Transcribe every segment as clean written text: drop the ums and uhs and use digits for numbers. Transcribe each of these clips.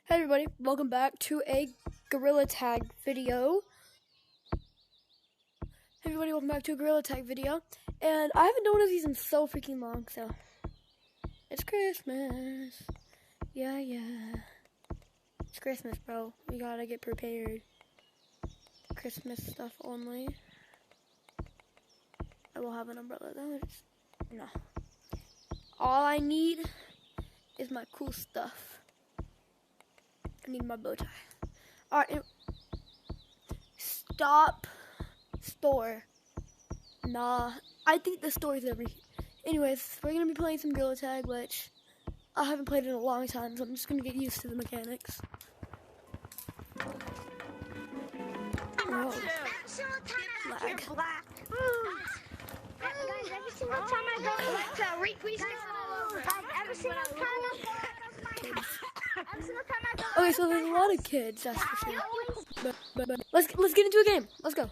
Hey everybody, welcome back to a Gorrila Tag video. Hey everybody, welcome back to a Gorrila Tag video. And I haven't done one of these in so freaking long, so it's Christmas. Yeah. It's Christmas, bro. We gotta get prepared. Christmas stuff only. I will have an umbrella though. No. All I need is my cool stuff. I need my bow tie. Alright, stop store. Nah, I think the store's over here. Anyways, we're gonna be playing some Gorrila Tag, which I haven't played in a long time, so I'm just gonna get used to the mechanics. Oh. Lag. Guys, every single time I go, Okay, so there's a lot of kids, that's for sure. But let's get into a game. Let's go.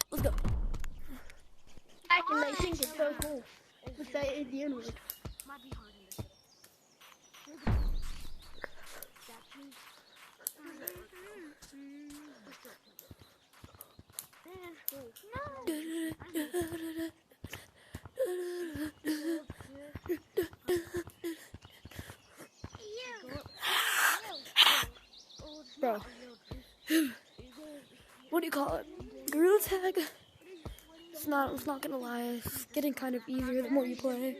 I think it's so cool. Let's say Indian word. Might be hard in Bro, what do you call it? Gorrila Tag? It's not gonna lie, it's getting kind of easier the more you play.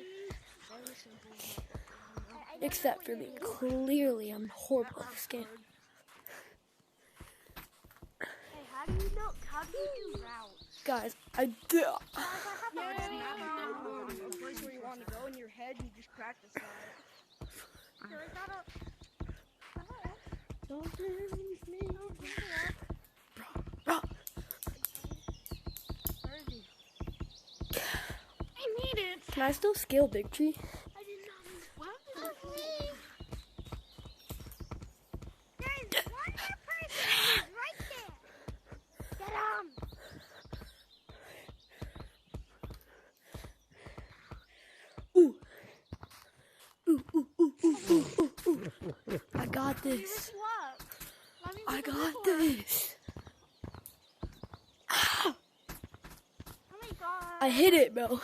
Except for me. Clearly, I'm horrible at this game. Hey, how do you do routes? Guys, I do. A place where you want to go in your head, you just practice that. Bro. I need it. Can I still scale Big Tree? I did not. There's one more person right there. Get him. Ooh. I got this. I got this. Oh my god. I hit it, bro.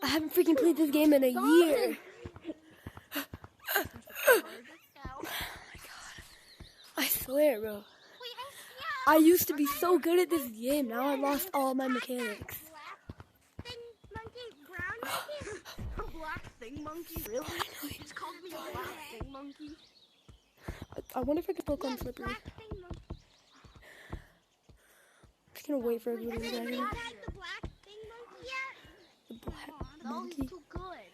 I haven't freaking played this game in a year. Oh my god. I swear, bro. I used to be so good at this game. Now I lost all my mechanics. A black thing monkey? Really? It's called me a black thing monkey. I wonder if I could poke on Slippery. I'm just gonna wait for everybody to get in. The black thing monkey yet? The black No, monkey. he's too good.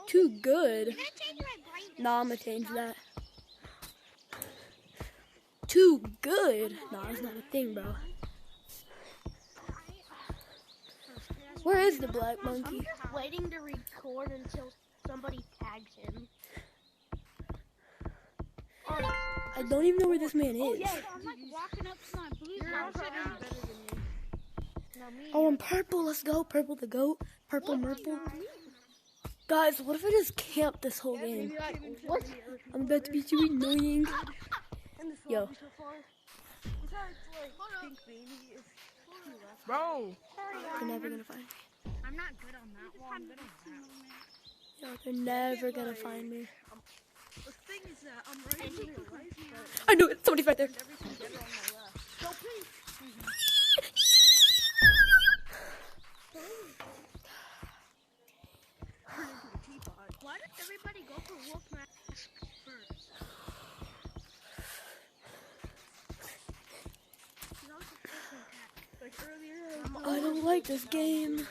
Too good? Can I change my brightness? Nah, I'm gonna change that. Too good? Nah, that's not a thing, bro. Where is the black monkey? I'm just waiting to record until somebody tags him. I don't even know where this man is. I'm like walking up to my blue house. Oh, I'm purple. Let's go. Purple the goat. Purple Murple. Guys, what if I just camp this whole game? What? I'm about to be too annoying. Yo. Bro! They're never gonna find me. I'm not good on that one. I'm good on that. Yo, they're never gonna find me. The thing is that I'm right to your right, but I knew it. Somebody's right there. everything better on my left. Go, please! Turn into a teapot. Why does everybody go for wolf mask first? Like earlier, I don't like this game.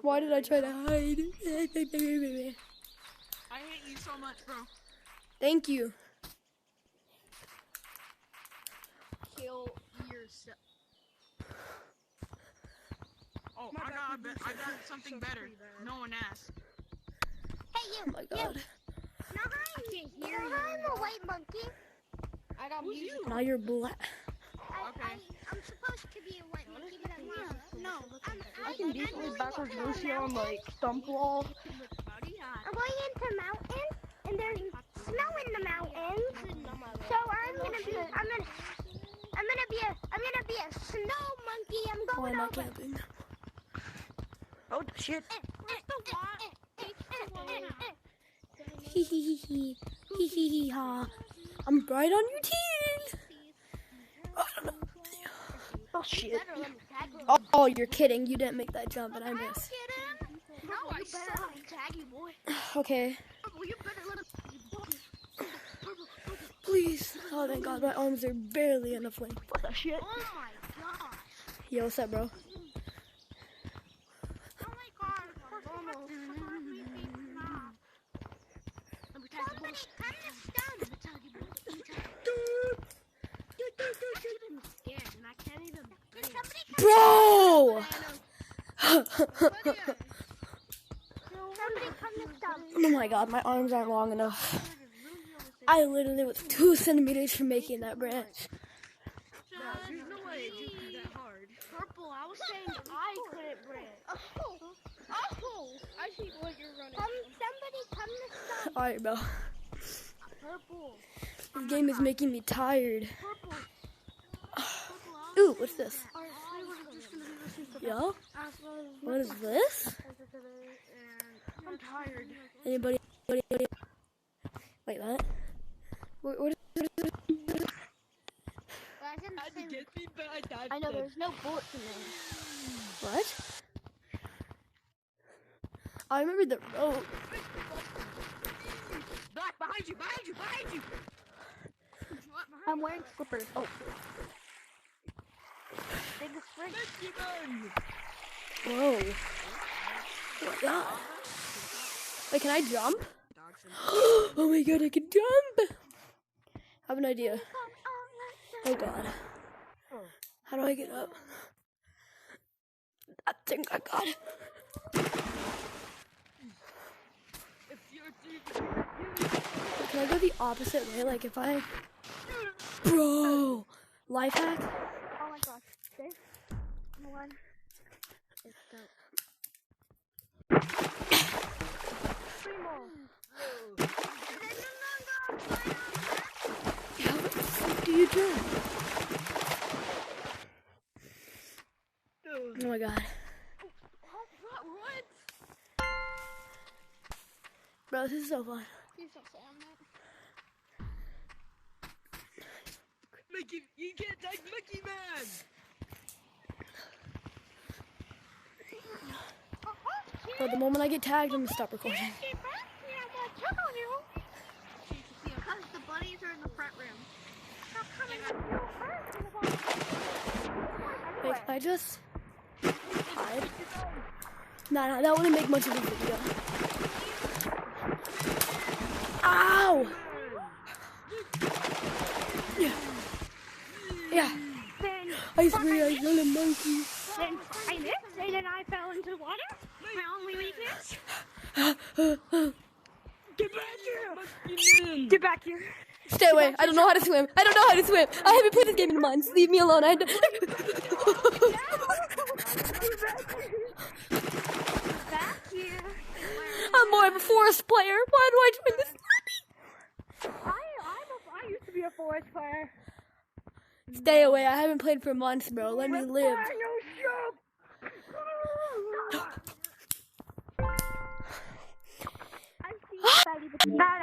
Why did I try to hide? I hate you so much, bro. Thank you. Kill yourself. Oh, I got something better. No one asked. Hey, you. Oh my god. Now I'm a white monkey. I got music. Now you're black. I'm supposed to be a white monkey, but I'm not. No, I can definitely backwards Lucy on like stump wall. I'm going into Mount No, monkey, I'm Why going am I over. camping? Oh shit. Where's the water? Hee hee hee hee. Hee hee hee ha. I'm right on your teeth. I don't know. Oh shit. Oh, you're kidding. You didn't make that jump, and I missed. No, I better let him tag you, boy. Okay. Purple, you better let him. Please. Oh, thank God. My arms are barely in the flame. What the shit? Oh my gosh. Yo, what's up, bro? Oh my god. Almost. Somebody come to stun. Let me tell you, boy. Let me tell you. I'm scared and I can't even breathe. Somebody come to stun. Oh my God, my arms aren't long enough. I literally was 2 centimeters from making that branch. There's no way it jumped you that hard. Purple, I was saying I couldn't breathe. Oh! I see what you're running. Somebody come to stun. Alright, bro. Purple. This game is making me tired. Purple. Ooh, what's this? Yo? What is this? I'm tired. Anybody? Wait, what? What is I know there's no bullets in there. What? I remember the road. Black, behind you, behind you, behind you! I'm wearing slippers. Oh. Big spring. Whoa. Oh my God. Wait, can I jump? Oh my God, I can jump! I have an idea. Oh God. How do I get up? I think I got it. Can I go the opposite way? Like if I... Bro! Life hack? Oh my gosh. This one is dope. How the fuck do you jump? Oh my God. What? Bro, this is so fun. Mickey, you can't tag Mickey Man! Bro, the moment I get tagged, I'm gonna stop recording. Because the bunnies are in the front room. Wait, can I just hide? Nah, that wouldn't make much of a video. Ow! Yeah. I swear I killed a monkey. Then I missed, and then I fell into the water. My only weakness. Get back here! Get back here. Stay away. I don't know how to swim. I haven't played this game in months. Leave me alone. Back here. I'm more of a forest player. Why do I join this lobby? I used to be a forest player. Stay away. I haven't played for months, bro. Let me live. Bad